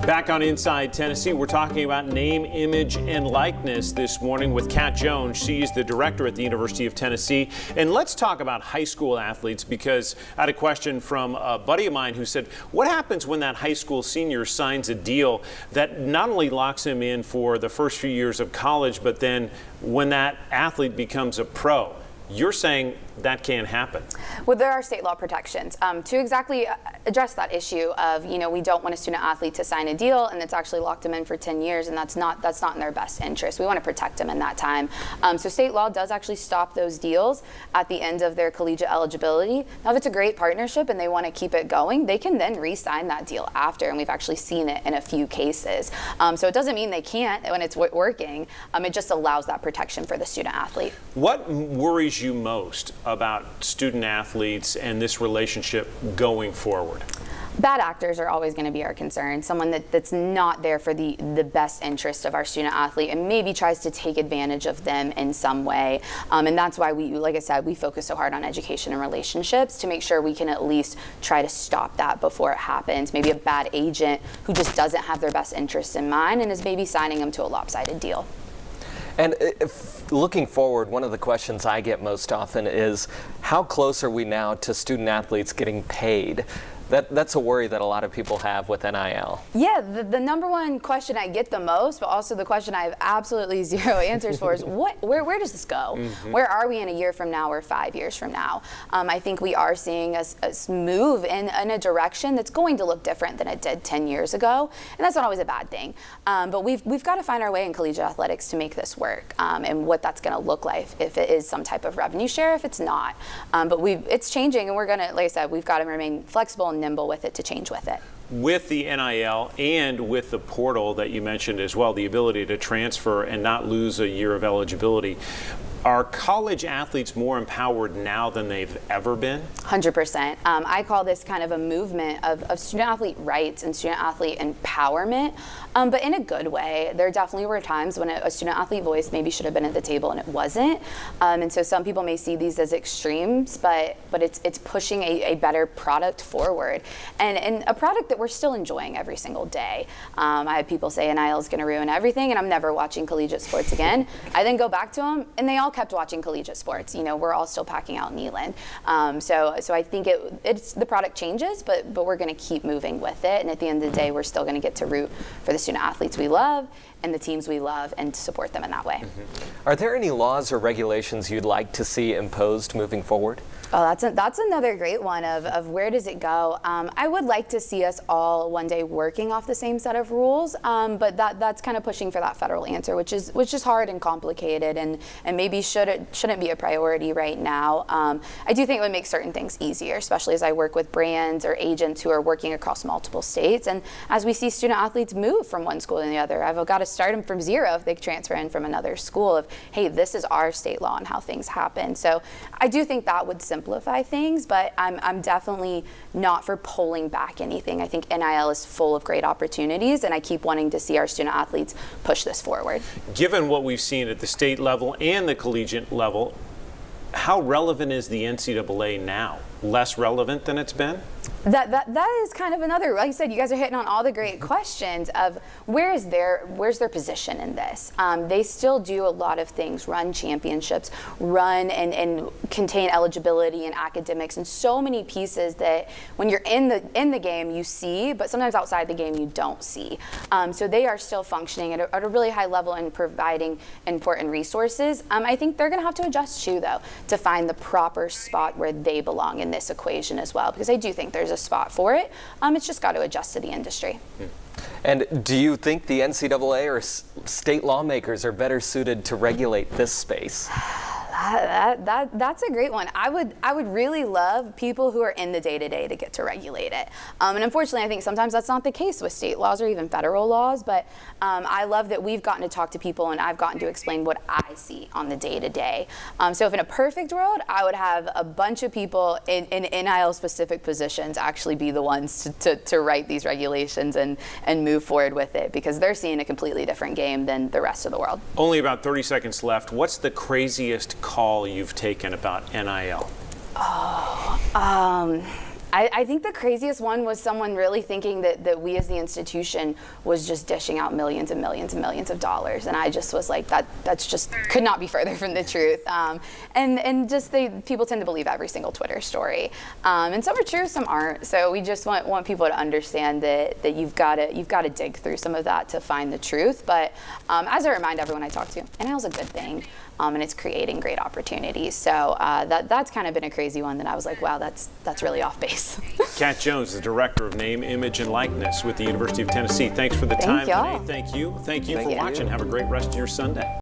Back on Inside Tennessee, we're talking about name, image, and likeness this morning with Kat Jones. She's the director at the University of Tennessee. And let's talk about high school athletes, because I had a question from a buddy of mine who said, what happens when that high school senior signs a deal that not only locks him in for the first few years of college, but then when that athlete becomes a pro? You're saying that can't happen. Well, there are state law protections to exactly address that issue of, we don't want a student athlete to sign a deal and it's actually locked them in for 10 years, and that's not in their best interest. We want to protect them in that time. So state law does actually stop those deals at the end of their collegiate eligibility. Now, if it's a great partnership and they want to keep it going, they can then re-sign that deal after, and we've actually seen it in a few cases. So it doesn't mean they can't when it's working. It just allows that protection for the student athlete. What worries you most about student athletes and this relationship going forward? Bad actors are always going to be our concern. Someone that's not there for the best interest of our student athlete and maybe tries to take advantage of them in some way. And that's why like I said, we focus so hard on education and relationships to make sure we can at least try to stop that before it happens. Maybe a bad agent who just doesn't have their best interests in mind and is maybe signing them to a lopsided deal. And looking forward, one of the questions I get most often is, how close are we now to student athletes getting paid? That's a worry that a lot of people have with NIL. Yeah, the number one question I get the most, but also the question I have absolutely zero answers for is, where does this go? Mm-hmm. Where are we in a year from now or 5 years from now? I think we are seeing us move in a direction that's going to look different than it did 10 years ago, and that's not always a bad thing. But we've got to find our way in collegiate athletics to make this work, and what that's going to look like, if it is some type of revenue share, if it's not. But it's changing, and we're going to, like I said, we've got to remain flexible and nimble with it to change with it. With the NIL and with the portal that you mentioned as well, the ability to transfer and not lose a year of eligibility, are college athletes more empowered now than they've ever been? 100%. I call this kind of a movement of student athlete rights and student athlete empowerment, but in a good way. There definitely were times when a student athlete voice maybe should have been at the table and it wasn't. And so some people may see these as extremes, but it's pushing a better product forward, and a product that we're still enjoying every single day. I have people say NIL is going to ruin everything and I'm never watching collegiate sports again. I then go back to them and they all kept watching collegiate sports. We're all still packing out Neyland. So I think it's the product changes, but we're going to keep moving with it. And at the end of the day, we're still going to get to root for the student athletes we love and the teams we love and support them in that way. Mm-hmm. Are there any laws or regulations you'd like to see imposed moving forward? Oh, that's another great one of where does it go? I would like to see us all one day working off the same set of rules, but that's kind of pushing for that federal answer, which is hard and complicated, and maybe shouldn't be a priority right now. I do think it would make certain things easier, especially as I work with brands or agents who are working across multiple states, and as we see student athletes move from one school to the other, I've got to start them from zero if they transfer in from another school of, hey, this is our state law and how things happen. So I do think that would simplify things, but I'm definitely not for pulling back anything. I think NIL is full of great opportunities, and I keep wanting to see our student athletes push this forward. Given what we've seen at the state level and the collegiate level, how relevant is the NCAA now? Less relevant than it's been? That is kind of another, like I said, you guys are hitting on all the great questions of where's their position in this. They still do a lot of things, run championships, run and contain eligibility and academics, and so many pieces that when you're in the game you see, but sometimes outside the game you don't see. So they are still functioning at a really high level and providing important resources. I think they're going to have to adjust too, though, to find the proper spot where they belong in this equation as well, because I do think there's a spot for it. It's just got to adjust to the industry. And do you think the NCAA or state lawmakers are better suited to regulate this space? That's a great one. I would really love people who are in the day-to-day to get to regulate it. And unfortunately, I think sometimes that's not the case with state laws or even federal laws, but I love that we've gotten to talk to people and I've gotten to explain what I see on the day-to-day. So if in a perfect world, I would have a bunch of people in NIL-specific positions actually be the ones to write these regulations and move forward with it, because they're seeing a completely different game than the rest of the world. Only about 30 seconds left. What's the craziest call you've taken about NIL? I think the craziest one was someone really thinking that we as the institution was just dishing out millions and millions and millions of dollars. And I just was like, that's just could not be further from the truth. And just people tend to believe every single Twitter story. And some are true, some aren't. So we just want people to understand that you've got to dig through some of that to find the truth. But as I remind everyone I talk to, NIL is a good thing. And it's creating great opportunities. So that's kind of been a crazy one that I was like, wow, that's really off base. Kat Jones, the Director of Name, Image, and Likeness with the University of Tennessee. Thanks for the time y'all. today. Thank you. Thank you Thank for you. watching. Have a great rest of your Sunday.